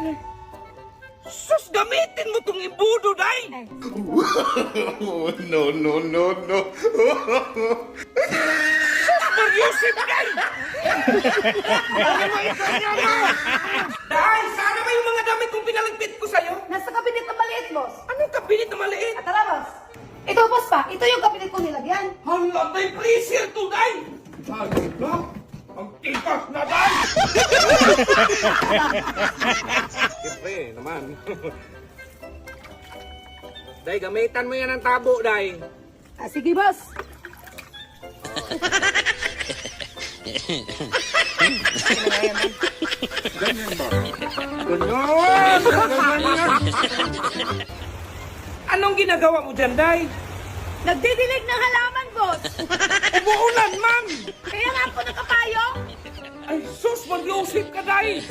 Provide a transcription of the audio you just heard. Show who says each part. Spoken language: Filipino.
Speaker 1: yan eh. Sus, gamitin mo tong ibudo, day!
Speaker 2: Oh, no, no, no, no.
Speaker 1: Maryusip, day! Ano mo ito niya mo? Day, sana ba yung mga damit kong pinaligpit ko sa'yo?
Speaker 3: Nasa kabinet na maliit, boss.
Speaker 1: Anong kabinet na maliit?
Speaker 3: At tara, boss. Ito, boss pa. Ito yung kabinet ko nilagyan.
Speaker 1: Hala, day, pleasure to, day! Sabi na, ang tikas na, day! Siyempre, naman. Day, gamitan mo yan ng tabo, day.
Speaker 3: Ah, sige, boss.
Speaker 1: Ganyan! Anong ginagawa mo dyan, day?
Speaker 3: Nagdidilig ng halaman, boss.
Speaker 1: Umuulan, ma'am!
Speaker 3: Kaya nga ako nakapayong.
Speaker 1: Ay, sus, mag-iusip ka, day!